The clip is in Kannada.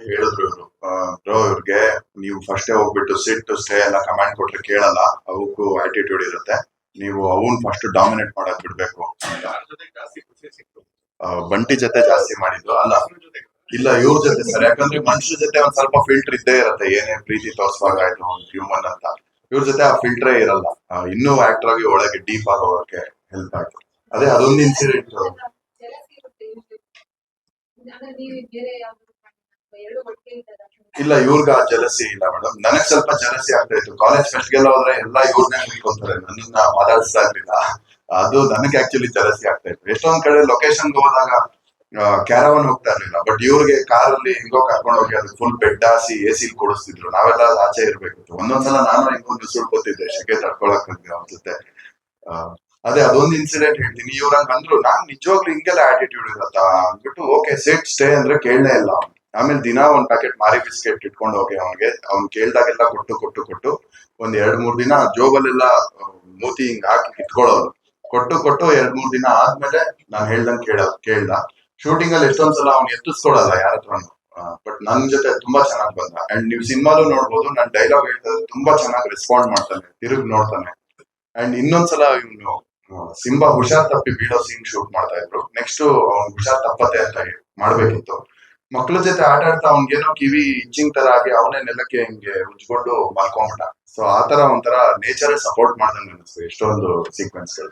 ಹೇಳಿದ್ರು ಇವರು. ಬ್ರೋ ಇವ್ರಿಗೆ ನೀವು ಫಸ್ಟೇ ಹೋಗ್ಬಿಟ್ಟು ಸಿಟ್ ಸ್ಟೇ ಎಲ್ಲ ಕಮಾಂಡ್ ಕೊಟ್ರೆ ಕೇಳಲ್ಲ, ಅವಕ್ಕೂ ಆಟಿಟ್ಯೂಡ್ ಇರುತ್ತೆ, ನೀವು ಅವನ್ ಫಸ್ಟ್ ಡಾಮಿನೇಟ್ ಮಾಡಕ್ ಬಿಡ್ಬೇಕು ಅಂತ. ಬಂಟಿ ಜೊತೆ ಜಾಸ್ತಿ ಮಾಡಿದ್ದು ಅಲ್ಲ, ಇಲ್ಲ ಇವ್ರ ಜೊತೆ ಸರ್, ಯಾಕಂದ್ರೆ ಮನುಷ್ಯರ ಜೊತೆ ಒಂದ್ ಸ್ವಲ್ಪ ಫಿಲ್ಟರ್ ಇದ್ದೇ ಇರುತ್ತೆ, ಏನೇ ಪ್ರೀತಿ ತೋರ್ಸುವಾಗ ಆಯ್ತು ಹ್ಯೂಮನ್ ಅಂತ. ಇವ್ರ ಜೊತೆ ಆ ಫಿಲ್ಟರೇ ಇರಲ್ಲ, ಇನ್ನೂ ಆಕ್ಟರ್ ಆಗಿ ಒಳಗೆ ಡೀಪ್ ಆಗಿ ಹೋಗಕ್ಕೆ ಹೆಲ್ಪ್ ಆಯ್ತು. ಅದೇ ಅದೊಂದು ಇನ್ಸಿಡೆಂಟ್. ಇಲ್ಲ ಇವ್ರಿಗ ಜಲಸಿ ಇಲ್ಲ ಮೇಡಮ್, ನನಗ್ ಸ್ವಲ್ಪ ಜಲಸಿ ಆಗ್ತಾ ಇತ್ತು. ಕಾಲೇಜ್ ಫೆಸ್ಟ್ ಗೆಲ್ಲ ಹೋದ್ರೆ ಎಲ್ಲ ಇವ್ರನ್ನೇ ಮುಗಿಕೊಂತಾರೆ, ನನ್ನನ್ನ ಮಾತಾಡಿಸ್ತಾ ಇರ್ಲಿಲ್ಲ. ಅದು ನನಗೆ ಆಕ್ಚುಲಿ ಜಲಸಿ ಆಗ್ತಾ ಇತ್ತು. ಎಷ್ಟೊಂದ್ ಕಡೆ ಲೊಕೇಶನ್ ಹೋದಾಗ ಕ್ಯಾರವನ್ ಹೋಗ್ತಾ ಇರ್ಲಿಲ್ಲ, ಬಟ್ ಇವ್ರಿಗೆ ಕಾರಲ್ಲಿ ಹೆಂಗೋ ಕರ್ಕೊಂಡು ಹೋಗಿ ಅದು ಫುಲ್ ಬೆಡ್ ಹಾಸಿ ಎಸಿ ಕೊಡಿಸ್ತಿದ್ರು, ನಾವೆಲ್ಲ ಆಚೆ ಇರ್ಬೇಕಿತ್ತು. ಒಂದೊಂದ್ಸಲ ನಾನು ಹೆಂಗೋ ಸುಳ್ಕೊತಿದ್ದೆ ಶೆಕೆ ತಡ್ಕೊಳಕ್ ಅವ್ರ ಜೊತೆ. ಅದೇ ಅದೊಂದು ಇನ್ಸಿಡೆಂಟ್ ಹೇಳ್ತೀನಿ. ಇವ್ರಂಗ್ ಅಂದ್ರು, ನಾನ್ ನಿಜವಾಗ್ಲೂ ಹಿಂಗೆಲ್ಲ ಆಟಿಟ್ಯೂಡ್ ಇರತ್ತಾ ಅಂದ್ಬಿಟ್ಟು ಓಕೆ ಸಿಟ್ ಸ್ಟೇ ಅಂದ್ರೆ ಕೇಳಲೇ ಇಲ್ಲ. ಆಮೇಲೆ ದಿನಾ ಒಂದ್ ಪ್ಯಾಕೆಟ್ ಮಾರಿ ಬಿಸ್ಕೆಟ್ ಇಟ್ಕೊಂಡು ಹೋಗಿ ಅವ್ನ್ ಕೇಳ್ದಾಗೆಲ್ಲ ಕೊಟ್ಟು ಕೊಟ್ಟು ಕೊಟ್ಟು ಒಂದ್ 2-3 ದಿನ ಜೋಬಲ್ಲೆಲ್ಲ ಮೂತಿ ಹಿಂಗ್ ಹಾಕಿ ಇಟ್ಕೊಳ್ಳೋರು. ಕೊಟ್ಟು ಕೊಟ್ಟು 2-3 ದಿನ ಆದ್ಮೇಲೆ ನಾನ್ ಹೇಳ್ದಂಗ್ ಕೇಳ್ದ. ಶೂಟಿಂಗ್ ಅಲ್ಲಿ ಎಷ್ಟೊಂದ್ಸಲ ಅವ್ನು ಎತ್ತಿಸ್ಕೊಡಲ್ಲ ಯಾರ ಹತ್ರನು, ಬಟ್ ನನ್ ಜೊತೆ ತುಂಬಾ ಚೆನ್ನಾಗ್ ಬಂದ. ಅಂಡ್ ನೀವು ಸಿನಿಮಾಲು ನೋಡ್ಬೋದು, ನನ್ ಡೈಲಾಗ್ ಹೇಳ್ತಾರೆ ತುಂಬಾ ಚೆನ್ನಾಗಿ ರೆಸ್ಪಾಂಡ್ ಮಾಡ್ತಾನೆ, ತಿರುಗ್ ನೋಡ್ತಾನೆ. ಅಂಡ್ ಇನ್ನೊಂದ್ಸಲ ಇವನು ಸಿಂಬಾ ಹುಷಾರ್ ತಪ್ಪಿ ಬೀಳೋ ಸೀನ್ ಶೂಟ್ ಮಾಡ್ತಾ ಇದ್ರು. ನೆಕ್ಸ್ಟ್ ಅವ್ನ್ ಹುಷಾರ್ ತಪ್ಪತ್ತೆ ಅಂತ ಮಾಡ್ಬೇಕಿತ್ತು. ಮಕ್ಳ ಜೊತೆ ಆಟ ಆಡ್ತಾ ಅವ್ನ್ಗೇನೋ ಕಿವಿ ಇಚ್ಚಿಂಗ್ ತರ ಆಗಿ ಅವನೇ ನೆಲಕ್ಕೆ ಹಿಂಗೆ ಉಜ್ಕೊಂಡು ಮಲ್ಕೊಂಡ್ಬಿಟ್ಟ. ಸೊ ಆತರ ಒಂಥರ ನೇಚರೇ ಸಪೋರ್ಟ್ ಮಾಡ್ದಂಗೆ ಅನಿಸ್ತು ಎಷ್ಟೊಂದು ಸೀಕ್ವೆನ್ಸ್ ಗಳು.